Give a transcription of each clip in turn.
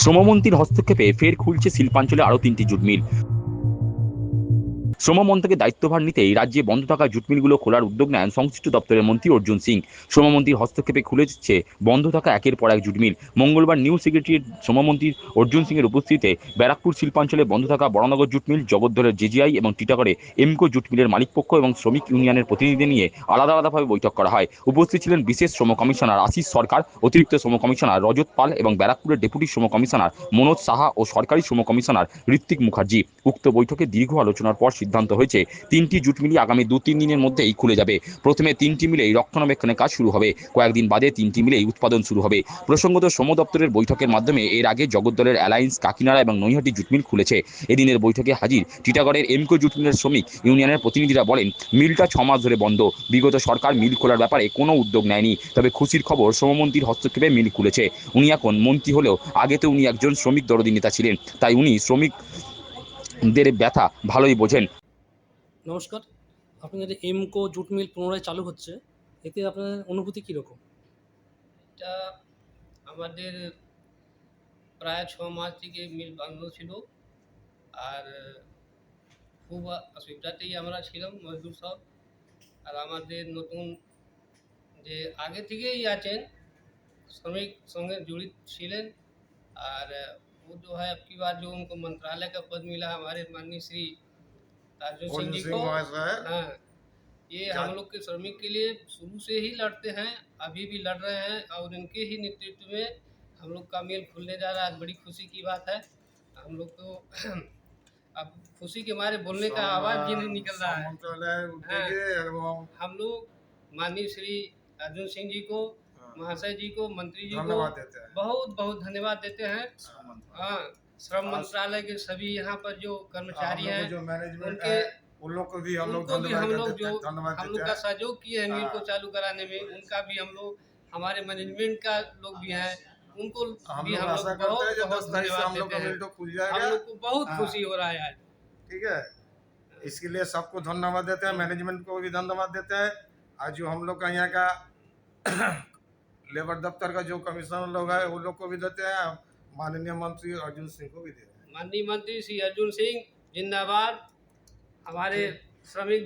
শ্রমমন্ত্রীর হস্তক্ষেপে ফের খুলছে শিল্পাঞ্চলে আরও 3টি জুট মিল। শ্রমমন্ত্রকের দায়িত্বভার নিতেই রাজ্যে বন্ধ থাকা জুট মিলগুলো খোলার উদ্যোগ নেন সংশ্লিষ্ট দপ্তরের মন্ত্রী অর্জুন সিং। শ্রমমন্ত্রীর হস্তক্ষেপে খুলেছে বন্ধ থাকা একের পর এক জুট মিল। মঙ্গলবার নিউ সেক্রেটারিয়েট শ্রমমন্ত্রী অর্জুন সিংয়ের উপস্থিতিতে ব্যারাকপুর শিল্পাঞ্চলে বন্ধ থাকা বড়নগর জুট মিল, জগদ্দলের জেজিআই এবং টিটাগড়ে এমকো জুট মিলের মালিকপক্ষ এবং শ্রমিক ইউনিয়নের প্রতিনিধিদের নিয়ে আলাদাভাবে বৈঠক করা হয়। উপস্থিত ছিলেন বিশেষ শ্রম কমিশনার আশিস সরকার, অতিরিক্ত শ্রম কমিশনার রজত পাল এবং ব্যারাকপুরের ডেপুটি শ্রম কমিশনার মনোজ সাহা ও সরকারি শ্রম কমিশনার ঋত্বিক মুখার্জি। উক্ত বৈঠকে দীর্ঘ আলোচনার পর সিদ্ধান্ত হয়েছে 3টি জুট মিলই আগামী 2-3 দিনের মধ্যেই খুলে যাবে। প্রথমে 3টি মিলেই রক্ষণাবেক্ষণের কাজ শুরু হবে, কয়েকদিন বাদে 3টি মিলেই উৎপাদন শুরু হবে। প্রসঙ্গত, শ্রম দপ্তরের বৈঠকের মাধ্যমে এর আগে জগদ্দলের অ্যালায়েন্স, কাকিনাড়া এবং নৈহাটি জুট মিল খুলেছে। এদিনের বৈঠকে হাজির টিটাগড়ের এমকো জুট মিলের শ্রমিক ইউনিয়নের প্রতিনিধিরা বলেন, মিলটা 6 মাস ধরে বন্ধ। বিগত সরকার মিল খোলার ব্যাপারে কোনো উদ্যোগ নেয়নি। তবে খুশির খবর, শ্রমমন্ত্রীর হস্তক্ষেপে মিল খুলেছে। উনি এখন মন্ত্রী হলেও আগেতে উনি একজন শ্রমিক দরদি নেতা ছিলেন, তাই উনি শ্রমিকদের ব্যথা ভালোই বোঝেন। নমস্কার। আপনাদের এমকো জুট মিল পুনরায় চালু হচ্ছে, এতে আপনাদের অনুভূতি কীরকম? এটা আমাদের প্রায় 6 মাস থেকে মিল বন্ধ ছিল, আর খুব অসুবিধাতেই আমরা ছিলাম মজদুর সব। আর আমাদের নতুন যে আগে থেকেই আছেন श्रमिक संगे जुड़ित छिलेन, और वो जो है अब की बार जो उनको मंत्रालय का पद मिला हमारे माननीय श्री अर्जुन सिंह जी को। हाँ, ये हम लोग के श्रमिक के लिए शुरू से ही लड़ते हैं, अभी भी लड़ रहे हैं, और इनके ही नेतृत्व में हम लोग का मिल खुलने जा रहा है। बड़ी खुशी की बात है। हम लोग तो अब खुशी के मारे बोलने का आवाज़ भी नहीं निकल रहा है। हम लोग माननीय श्री अर्जुन सिंह जी को, महाशय जी को, मंत्री जी को बहुत बहुत धन्यवाद देते हैं। हाँ, श्रम मंत्रालय के सभी यहाँ पर जो कर्मचारी हैं, उनके उन लोग को भी हम लोग का सहयोग किए हैं मिल को चालू कराने में। उनका भी हम लोग, हमारे मैनेजमेंट का लोग भी हैं, उनको भी हम लोग बहुत बहुत धन्यवाद देते हैं। हम लोग को बहुत खुशी हो रहा है आज। ठीक है, इसके लिए सबको धन्यवाद देते हैं, मैनेजमेंट को भी धन्यवाद देते हैं। आज जो हम लोग का यहाँ का लेबर दफ्तर का जो कमिश्नर लोग है, वो लोग को भी देते हैं। माननीय मंत्री अर्जुन सिंह को भी देते हैं। माननीय मंत्री श्री अर्जुन सिंह जिंदाबाद। हमारे श्रमिक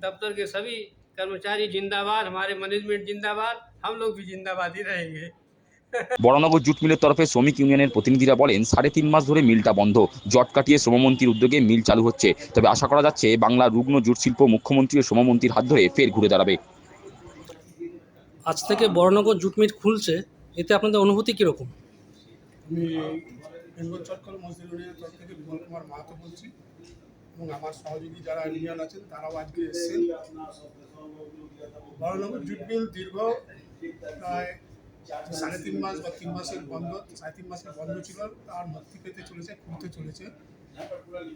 दफ्तर के सभी कर्मचारी जिंदाबाद, हमारे मैनेजमेंट जिंदाबाद, हम लोग भी जिंदाबाद ही रहेंगे। বড়নগর জুট মিলের তরফে শ্রমিক ইউনিয়নের প্রতিনিধিরা বলেন, 3.5 মাস ধরে মিলটা বন্ধ। জট কাটিয়ে শ্রমমন্ত্রীর উদ্যোগে মিল চালু হচ্ছে। তবে আশা করা যাচ্ছে বাংলার রুগ্ন জুট শিল্প মুখ্যমন্ত্রী ও শ্রমমন্ত্রীর হাত ধরে ফের ঘুরে দাঁড়াবে। আজ থেকে বড়নগর জুট মিল খুলছে, এতে আপনাদের অনুভূতি কীরকম? আমি বেঙ্গল চটকল মজদুর ইউনিয়নের তরফ থেকে বিমল কুমার মাহাতো বলছি, এবং আমার সহযোগী যারা ইউনিয়ন আছেন তারাও আজকে এসেছেন। বড়নগর জুট মিল দীর্ঘ প্রায় 3.5 মাস বা 3 মাসের বন্ধ, 3.5 মাসের বন্ধ ছিল, তার মুক্তি পেতে চলেছে, খুলতে চলেছে।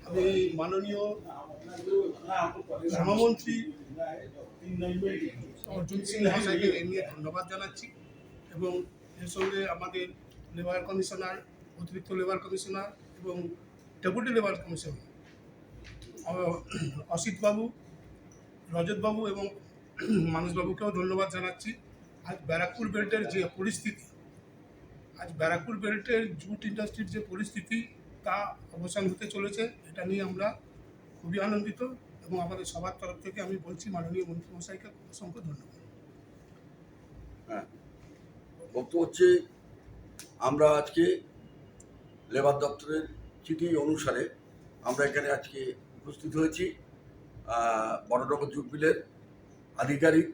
আমি মাননীয় শ্রমমন্ত্রী অর্জুন সিং মহাশয়কে এ নিয়ে ধন্যবাদ জানাচ্ছি, এবং এর সঙ্গে আমাদের লেবার কমিশনার, অতিরিক্ত লেবার কমিশনার এবং ডেপুটি লেবার কমিশনার অসিতবাবু, রজতবাবু এবং মানসবাবুকেও ধন্যবাদ জানাচ্ছি। আজ ব্যারাকপুর বেল্টের যে পরিস্থিতি, জুট ইন্ডাস্ট্রির যে পরিস্থিতি, তা অবসান হতে চলেছে। এটা নিয়ে আমরা খুবই আনন্দিত, এবং আমাদের সবার তরফ থেকে আমি বলছি মাননীয় মন্ত্রী মশাইকে অসংখ্য ধন্যবাদ। হ্যাঁ, বক্তব্য হচ্ছে, আমরা আজকে লেবার দপ্তরের চিঠি অনুসারে আমরা এখানে আজকে উপস্থিত হয়েছি। বড়নগর জুট মিলের আধিকারিক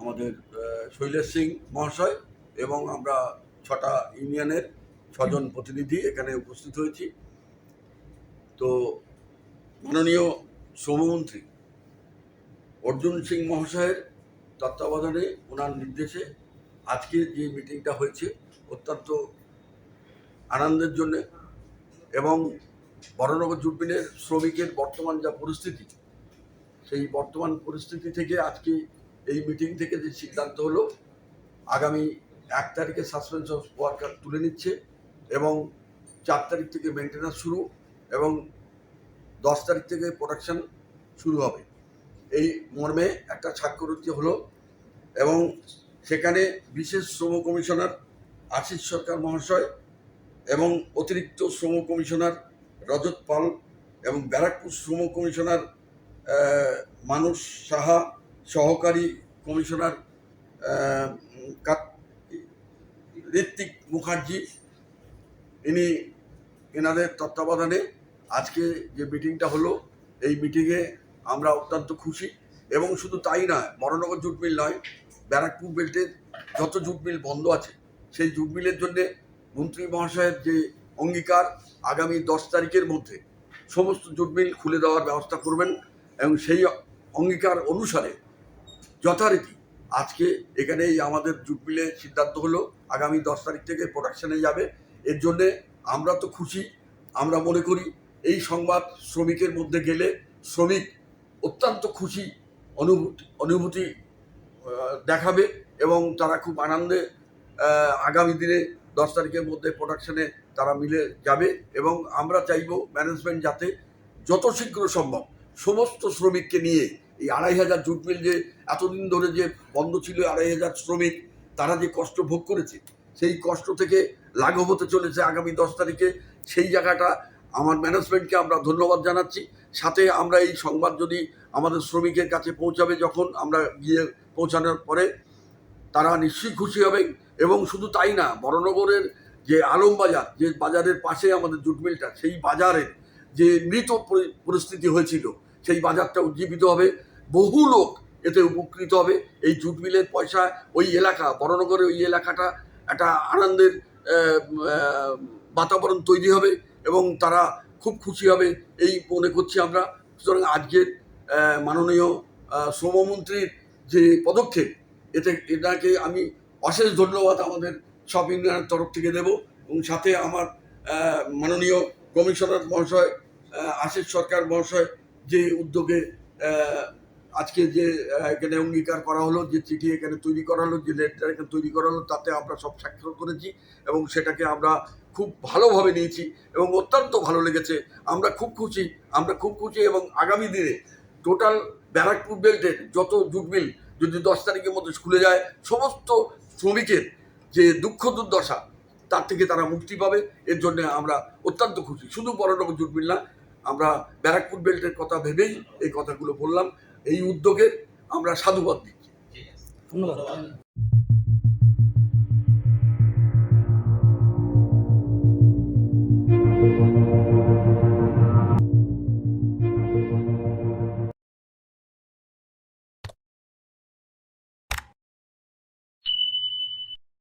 আমাদের শৈলেশ সিং মহাশয় এবং আমরা 6টা ইউনিয়নের 6 জন প্রতিনিধি এখানে উপস্থিত হয়েছি। তো মাননীয় শ্রমমন্ত্রী অর্জুন সিং মহাশয়ের তত্ত্বাবধানে, ওনার নির্দেশে আজকে যে মিটিংটা হয়েছে অত্যন্ত আনন্দের জন্যে, এবং বড়নগর জুট মিলের শ্রমিকের বর্তমান যা পরিস্থিতি, সেই বর্তমান পরিস্থিতি থেকে আজকে এই মিটিং থেকে যে সিদ্ধান্ত হলো, আগামী 1 তারিখে সাসপেন্স অফ ওয়ার্কার তুলে নিচ্ছে, এবং 4 তারিখ থেকে মেনটেন্যান্স শুরু, এবং 10 তারিখ থেকে প্রোডাকশন শুরু হবে। এই মর্মে একটা স্বাক্ষরিত হলো, এবং সেখানে বিশেষ শ্রম কমিশনার আশিস সরকার মহাশয় এবং অতিরিক্ত শ্রম কমিশনার রজত পাল এবং ব্যারাকপুর শ্রম কমিশনার মানস সাহা, সহকারী কমিশনার ঋত্বিক মুখার্জি, এনাদের তত্ত্বাবধানে আজকে যে মিটিংটা হলো, এই মিটিংয়ে আমরা অত্যন্ত খুশি। এবং শুধু তাই নয়, বড়নগর জুট মিল নয়, ব্যারাকপুর বেল্টের যত জুট মিল বন্ধ আছে সেই জুট মিলের জন্যে মন্ত্রী মহাশয়ের যে অঙ্গীকার, আগামী 10 তারিখের মধ্যে সমস্ত জুট মিল খুলে দেওয়ার ব্যবস্থা করবেন। এবং সেই অঙ্গীকার অনুসারে যথারীতি আজকে এখানেই আমাদের জুট মিলে সিদ্ধান্ত হলো আগামী 10 তারিখ থেকে প্রোডাকশানে যাবে। এর জন্যে আমরা তো খুশি। আমরা মনে করি এই সংবাদ শ্রমিকের মধ্যে গেলে শ্রমিক অত্যন্ত খুশি অনুভূতি দেখাবে এবং তারা খুব আনন্দে আগামী দিনে 10 তারিখের মধ্যে প্রোডাকশানে তারা মিলে যাবে। এবং আমরা চাইব ম্যানেজমেন্ট যাতে যত শীঘ্র সম্ভব সমস্ত শ্রমিককে নিয়ে এই 2500 জুট মিল যে এতদিন ধরে যে বন্ধ ছিল, 2500 শ্রমিক তারা যে কষ্ট ভোগ করেছে, সেই কষ্ট থেকে লাঘব হতে চলেছে আগামী 10 তারিখে। সেই জায়গাটা আমার ম্যানেজমেন্টকে আমরা ধন্যবাদ জানাচ্ছি। সাথে আমরা এই সংবাদ যদি আমাদের শ্রমিকের কাছে পৌঁছাবে, যখন আমরা গিয়ে পৌঁছানোর পরে তারা নিশ্চয়ই খুশি হবে। এবং শুধু তাই না, বড়নগরের যে আলমবাজার, যে বাজারের পাশে আমাদের জুট মিলটা, সেই বাজারের যে মৃত পরিস্থিতি হয়েছিল, সেই বাজারটা উজ্জীবিত হবে, বহু লোক এতে উপকৃত হবে। এই জুট মিলের পয়সা ওই এলাকা, বড়নগরের ওই এলাকাটা একটা আনন্দের বাতাবরণ তৈরি হবে এবং তারা খুব খুশি হবে এই মনে করছি আমরা। সুতরাং আজকের মাননীয় শ্রমমন্ত্রীর যে পদক্ষেপ, এটাকে আমি অশেষ ধন্যবাদ আমাদের সব ইউনিয়নের তরফ থেকে দেব। এবং সাথে আমার মাননীয় কমিশনার মহাশয় আশিস সরকার মহাশয় যে উদ্যোগে আজকে যে এখানে অঙ্গীকার করা হলো, যে চিঠি এখানে তৈরি করা হলো, যে লেটার এখানে তৈরি করা হলো, তাতে আমরা সব স্বাক্ষর করেছি এবং সেটাকে আমরা খুব ভালোভাবে নিয়েছি এবং অত্যন্ত ভালো লেগেছে। আমরা খুব খুশি এবং আগামী দিনে টোটাল ব্যারাকপুর বেল্টের যত জুট মিল যদি 10 তারিখের মধ্যে খুলে যায়, সমস্ত শ্রমিকের যে দুঃখ দুর্দশা তার থেকে তারা মুক্তি পাবে। এর জন্য আমরা অত্যন্ত খুশি। শুধু বড়নগর জুট মিল না, আমরা ব্যারাকপুর বেল্টের কথা ভেবেই এই কথাগুলো বললাম। এই উদ্যোগের আমরা সাধুবাদ দিচ্ছি। ধন্যবাদ।